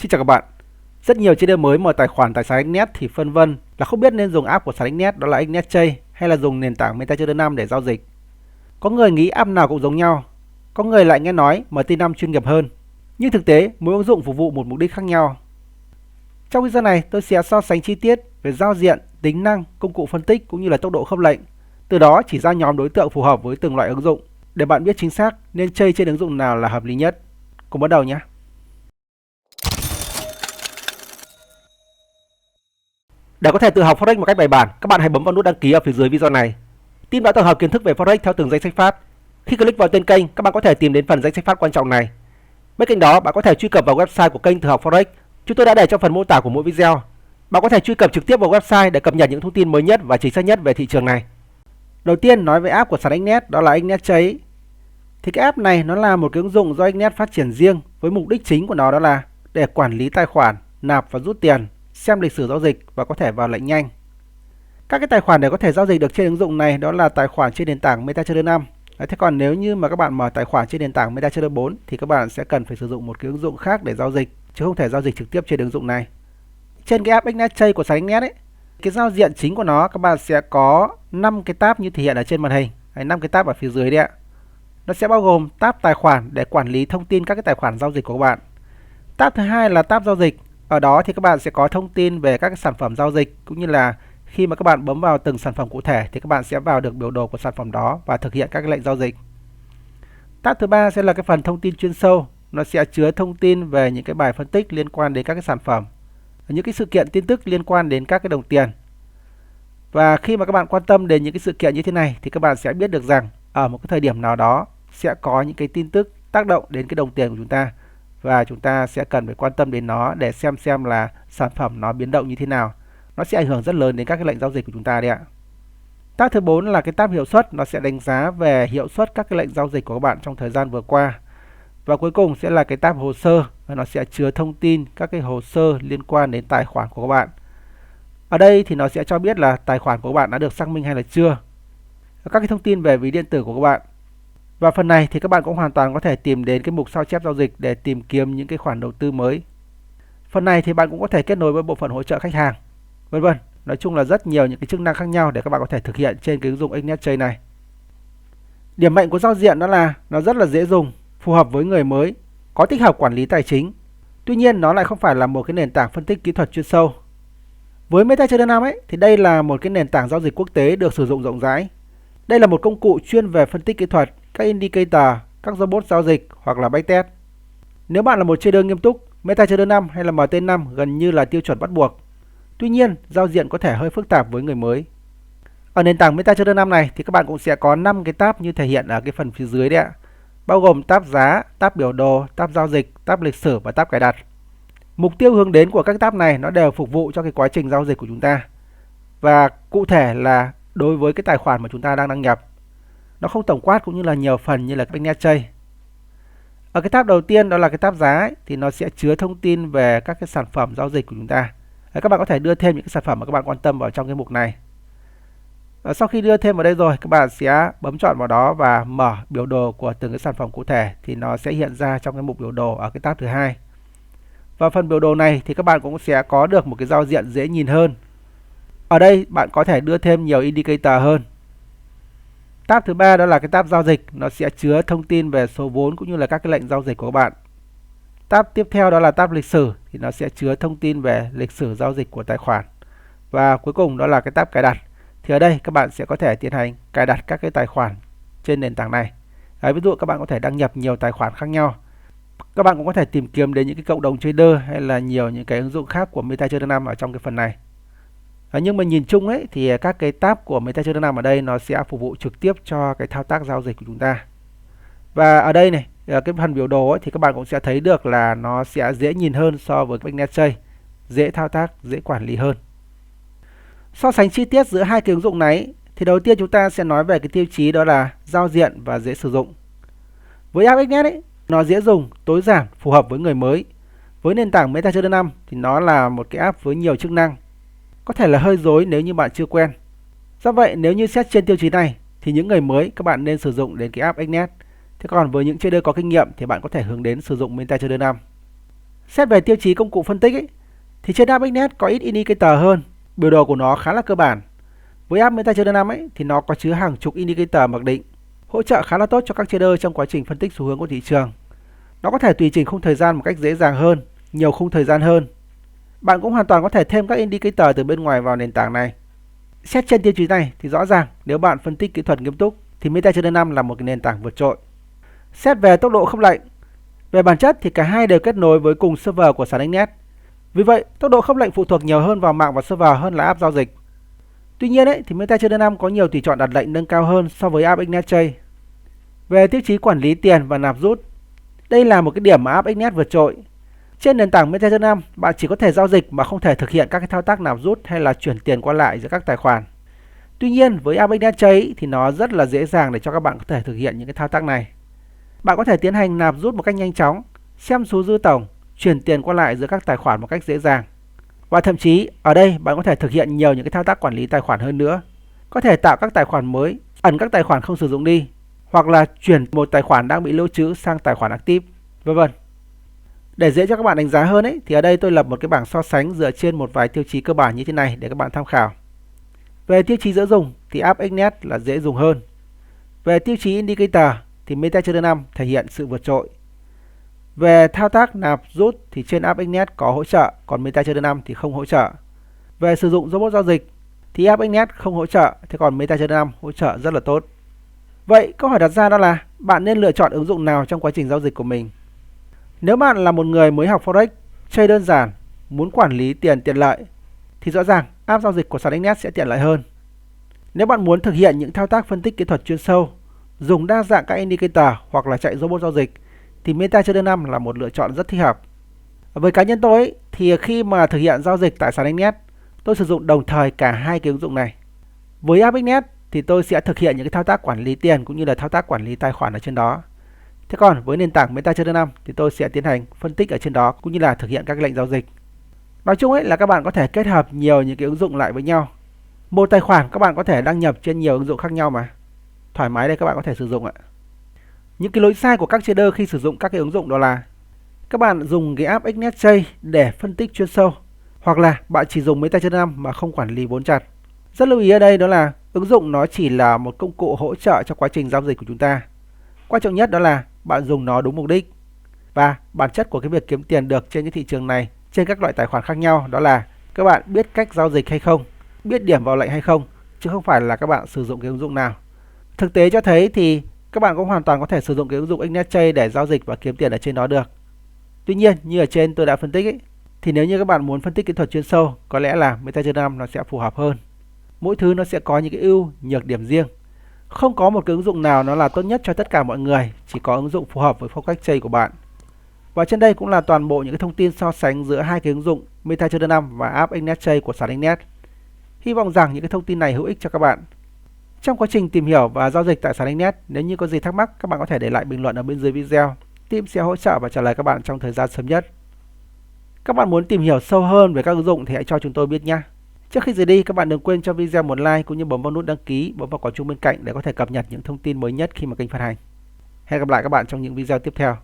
Xin chào các bạn. Rất nhiều trader mới mở tài khoản tại sàn Exnet thì phân vân là không biết nên dùng app của sàn Exnet đó là Exnet Trade hay là dùng nền tảng MetaTrader 5 để giao dịch. Có người nghĩ app nào cũng giống nhau, có người lại nghe nói MT5 chuyên nghiệp hơn. Nhưng thực tế, mỗi ứng dụng phục vụ một mục đích khác nhau. Trong video này, tôi sẽ so sánh chi tiết về giao diện, tính năng, công cụ phân tích cũng như là tốc độ khớp lệnh. Từ đó chỉ ra nhóm đối tượng phù hợp với từng loại ứng dụng để bạn biết chính xác nên chơi trên ứng dụng nào là hợp lý nhất. Cùng bắt đầu nhé. Để có thể tự học Forex một cách bài bản, các bạn hãy bấm vào nút đăng ký ở phía dưới video này. Team đã tổng hợp kiến thức về Forex theo từng danh sách phát. Khi click vào tên kênh, các bạn có thể tìm đến phần danh sách phát quan trọng này. Bên cạnh đó, bạn có thể truy cập vào website của kênh Tự học Forex. Chúng tôi đã để trong phần mô tả của mỗi video. Bạn có thể truy cập trực tiếp vào website để cập nhật những thông tin mới nhất và chính xác nhất về thị trường này. Đầu tiên nói về app của sàn Exnet, đó là Exnet Trade. Thì cái app này nó là một cái ứng dụng do Exnet phát triển riêng với mục đích chính của nó đó là để quản lý tài khoản, nạp và rút tiền, xem lịch sử giao dịch và có thể vào lệnh nhanh. Các cái tài khoản để có thể giao dịch được trên ứng dụng này đó là tài khoản trên nền tảng MetaTrader 5. Thế còn nếu như mà các bạn mở tài khoản trên nền tảng MetaTrader 4 thì các bạn sẽ cần phải sử dụng một cái ứng dụng khác để giao dịch, chứ không thể giao dịch trực tiếp trên ứng dụng này. Trên cái app Exnet Trade của sàn Exnet ấy, cái giao diện chính của nó các bạn sẽ có 5 cái tab như thể hiện ở trên màn hình, 5 cái tab ở phía dưới đấy ạ. Nó sẽ bao gồm tab tài khoản để quản lý thông tin các cái tài khoản giao dịch của các bạn. Tab thứ hai là tab giao dịch. Ở đó thì các bạn sẽ có thông tin về các cái sản phẩm giao dịch cũng như là khi mà các bạn bấm vào từng sản phẩm cụ thể thì các bạn sẽ vào được biểu đồ của sản phẩm đó và thực hiện các cái lệnh giao dịch. Tab thứ ba sẽ là cái phần thông tin chuyên sâu, nó sẽ chứa thông tin về những cái bài phân tích liên quan đến các cái sản phẩm, những cái sự kiện tin tức liên quan đến các cái đồng tiền. Và khi mà các bạn quan tâm đến những cái sự kiện như thế này thì các bạn sẽ biết được rằng ở một cái thời điểm nào đó sẽ có những cái tin tức tác động đến cái đồng tiền của chúng ta và chúng ta sẽ cần phải quan tâm đến nó để xem là sản phẩm nó biến động như thế nào. Nó sẽ ảnh hưởng rất lớn đến các cái lệnh giao dịch của chúng ta đấy ạ. Tab thứ 4 là cái tab hiệu suất, nó sẽ đánh giá về hiệu suất các cái lệnh giao dịch của các bạn trong thời gian vừa qua. Và cuối cùng sẽ là cái tab hồ sơ, và nó sẽ chứa thông tin các cái hồ sơ liên quan đến tài khoản của các bạn. Ở đây thì nó sẽ cho biết là tài khoản của các bạn đã được xác minh hay là chưa. Các cái thông tin về ví điện tử của các bạn. Và phần này thì các bạn cũng hoàn toàn có thể tìm đến cái mục sao chép giao dịch để tìm kiếm những cái khoản đầu tư mới. Phần này thì bạn cũng có thể kết nối với bộ phận hỗ trợ khách hàng, vân vân. Nói chung là rất nhiều những cái chức năng khác nhau để các bạn có thể thực hiện trên cái ứng dụng Exnet Trade này. Điểm mạnh của giao diện đó là nó rất là dễ dùng, phù hợp với người mới, có tích hợp quản lý tài chính. Tuy nhiên nó lại không phải là một cái nền tảng phân tích kỹ thuật chuyên sâu. Với MetaTrader 5 ấy thì đây là một cái nền tảng giao dịch quốc tế được sử dụng rộng rãi. Đây là một công cụ chuyên về phân tích kỹ thuật, các indicator, các robot giao dịch hoặc là backtest. Nếu bạn là một trader nghiêm túc, MetaTrader 5 hay là MT5 gần như là tiêu chuẩn bắt buộc. Tuy nhiên, giao diện có thể hơi phức tạp với người mới. Ở nền tảng MetaTrader 5 này thì các bạn cũng sẽ có 5 cái tab như thể hiện ở cái phần phía dưới đấy ạ. Bao gồm tab giá, tab biểu đồ, tab giao dịch, tab lịch sử và tab cài đặt. Mục tiêu hướng đến của các tab này nó đều phục vụ cho cái quá trình giao dịch của chúng ta. Và cụ thể là đối với cái tài khoản mà chúng ta đang đăng nhập. Nó không tổng quát cũng như là nhiều phần như là Exnet Trade. Ở cái tab đầu tiên đó là cái tab giá ấy, thì nó sẽ chứa thông tin về các cái sản phẩm giao dịch của chúng ta. Các bạn có thể đưa thêm những cái sản phẩm mà các bạn quan tâm vào trong cái mục này. Sau khi đưa thêm vào đây rồi, các bạn sẽ bấm chọn vào đó và mở biểu đồ của từng cái sản phẩm cụ thể thì nó sẽ hiện ra trong cái mục biểu đồ ở cái tab thứ hai. Và phần biểu đồ này thì các bạn cũng sẽ có được một cái giao diện dễ nhìn hơn. Ở đây bạn có thể đưa thêm nhiều indicator hơn. Tab thứ ba đó là cái tab giao dịch, nó sẽ chứa thông tin về số vốn cũng như là các cái lệnh giao dịch của các bạn. Tab tiếp theo đó là tab lịch sử thì nó sẽ chứa thông tin về lịch sử giao dịch của tài khoản. Và cuối cùng đó là cái tab cài đặt. Thì ở đây các bạn sẽ có thể tiến hành cài đặt các cái tài khoản trên nền tảng này. Ví dụ các bạn có thể đăng nhập nhiều tài khoản khác nhau. Các bạn cũng có thể tìm kiếm đến những cái cộng đồng trader hay là nhiều những cái ứng dụng khác của MetaTrader 5 ở trong cái phần này. Nhưng mà nhìn chung ấy thì các cái tab của MetaTrader 5 ở đây nó sẽ phục vụ trực tiếp cho cái thao tác giao dịch của chúng ta. Và ở đây này, ở cái phần biểu đồ ấy, thì các bạn cũng sẽ thấy được là nó sẽ dễ nhìn hơn so với Exnet Trade, dễ thao tác, dễ quản lý hơn. So sánh chi tiết giữa hai cái ứng dụng này thì đầu tiên chúng ta sẽ nói về cái tiêu chí đó là giao diện và dễ sử dụng. Với app Exnet ấy, nó dễ dùng, tối giản, phù hợp với người mới. Với nền tảng MetaTrader 5 thì nó là một cái app với nhiều chức năng, có thể là hơi rối nếu như bạn chưa quen. Do vậy nếu như xét trên tiêu chí này thì những người mới các bạn nên sử dụng đến cái app Exnet. Thế còn với những trader có kinh nghiệm thì bạn có thể hướng đến sử dụng MetaTrader 5. Xét về tiêu chí công cụ phân tích ấy, thì trên app XNet có ít indicator hơn, biểu đồ của nó khá là cơ bản. Với app MetaTrader 5 ấy thì nó có chứa hàng chục indicator mặc định, hỗ trợ khá là tốt cho các trader trong quá trình phân tích xu hướng của thị trường. Nó có thể tùy chỉnh khung thời gian một cách dễ dàng hơn, nhiều khung thời gian hơn. Bạn cũng hoàn toàn có thể thêm các indicator từ bên ngoài vào nền tảng này. Xét trên tiêu chí này thì rõ ràng nếu bạn phân tích kỹ thuật nghiêm túc thì MetaTrader 5 là một cái nền tảng vượt trội. Xét về tốc độ khớp lệnh, về bản chất thì cả hai đều kết nối với cùng server của sàn XNet. Vì vậy, tốc độ khớp lệnh phụ thuộc nhiều hơn vào mạng và server hơn là app giao dịch. Tuy nhiên ấy, thì MetaTrader 5 có nhiều tùy chọn đặt lệnh nâng cao hơn so với app XNet Trade. Về tiêu chí quản lý tiền và nạp rút, đây là một cái điểm mà app XNet vượt trội. Trên nền tảng MetaTrader 5, bạn chỉ có thể giao dịch mà không thể thực hiện các cái thao tác nạp rút hay là chuyển tiền qua lại giữa các tài khoản. Tuy nhiên, với app XNet Trade thì nó rất là dễ dàng để cho các bạn có thể thực hiện những cái thao tác này. Bạn có thể tiến hành nạp rút một cách nhanh chóng, xem số dư tổng, chuyển tiền qua lại giữa các tài khoản một cách dễ dàng. Và thậm chí ở đây bạn có thể thực hiện nhiều những cái thao tác quản lý tài khoản hơn nữa. Có thể tạo các tài khoản mới, ẩn các tài khoản không sử dụng đi, hoặc là chuyển một tài khoản đang bị lưu trữ sang tài khoản active, vân vân. Để dễ cho các bạn đánh giá hơn ấy, thì ở đây tôi lập một cái bảng so sánh dựa trên một vài tiêu chí cơ bản như thế này để các bạn tham khảo. Về tiêu chí dễ dùng thì app XNet là dễ dùng hơn. Về tiêu chí indicator thì MetaTrader 5 thể hiện sự vượt trội. Về thao tác nạp rút thì trên app XNet có hỗ trợ, còn MetaTrader 5 thì không hỗ trợ. Về sử dụng robot giao dịch thì app XNet không hỗ trợ, thế còn MetaTrader 5 hỗ trợ rất là tốt. Vậy câu hỏi đặt ra đó là bạn nên lựa chọn ứng dụng nào trong quá trình giao dịch của mình? Nếu bạn là một người mới học Forex, chơi đơn giản, muốn quản lý tiền tiện lợi thì rõ ràng app giao dịch của sàn XNet sẽ tiện lợi hơn. Nếu bạn muốn thực hiện những thao tác phân tích kỹ thuật chuyên sâu, dùng đa dạng các indicator hoặc là chạy robot giao dịch thì MetaTrader 5 là một lựa chọn rất thích hợp. Với cá nhân tôi thì khi mà thực hiện giao dịch tại sàn XNet, tôi sử dụng đồng thời cả hai cái ứng dụng này. Với app XNet thì tôi sẽ thực hiện những cái thao tác quản lý tiền cũng như là thao tác quản lý tài khoản ở trên đó. Thế còn với nền tảng MetaTrader 5 thì tôi sẽ tiến hành phân tích ở trên đó cũng như là thực hiện các lệnh giao dịch. Nói chung ấy là các bạn có thể kết hợp nhiều những cái ứng dụng lại với nhau. Một tài khoản các bạn có thể đăng nhập trên nhiều ứng dụng khác nhau mà. Thoải mái đây các bạn có thể sử dụng ạ. Những cái lỗi sai của các trader khi sử dụng các cái ứng dụng đó là các bạn dùng cái app XNet Trade để phân tích chuyên sâu, hoặc là bạn chỉ dùng MetaTrader 5 mà không quản lý vốn chặt. Rất lưu ý ở đây đó là ứng dụng nó chỉ là một công cụ hỗ trợ cho quá trình giao dịch của chúng ta. Quan trọng nhất đó là bạn dùng nó đúng mục đích. Và bản chất của cái việc kiếm tiền được trên những thị trường này, trên các loại tài khoản khác nhau đó là các bạn biết cách giao dịch hay không, biết điểm vào lệnh hay không, chứ không phải là các bạn sử dụng cái ứng dụng nào. Thực tế cho thấy thì các bạn cũng hoàn toàn có thể sử dụng cái ứng dụng XNet Trade để giao dịch và kiếm tiền ở trên đó được. Tuy nhiên như ở trên tôi đã phân tích ấy, thì nếu như các bạn muốn phân tích kỹ thuật chuyên sâu, có lẽ là MetaTrader 5 nó sẽ phù hợp hơn. Mỗi thứ nó sẽ có những cái ưu, nhược điểm riêng. Không có một cái ứng dụng nào nó là tốt nhất cho tất cả mọi người, chỉ có ứng dụng phù hợp với phong cách chơi của bạn. Và trên đây cũng là toàn bộ những cái thông tin so sánh giữa hai cái ứng dụng MetaTrader 5 và app XNet Trade của sàn XNet. Hy vọng rằng những cái thông tin này hữu ích cho các bạn. Trong quá trình tìm hiểu và giao dịch tại sàn XNet, nếu như có gì thắc mắc, các bạn có thể để lại bình luận ở bên dưới video. Team sẽ hỗ trợ và trả lời các bạn trong thời gian sớm nhất. Các bạn muốn tìm hiểu sâu hơn về các ứng dụng thì hãy cho chúng tôi biết nhé. Trước khi rời đi, các bạn đừng quên cho video một like cũng như bấm vào nút đăng ký, bấm vào quả chuông bên cạnh để có thể cập nhật những thông tin mới nhất khi mà kênh phát hành. Hẹn gặp lại các bạn trong những video tiếp theo.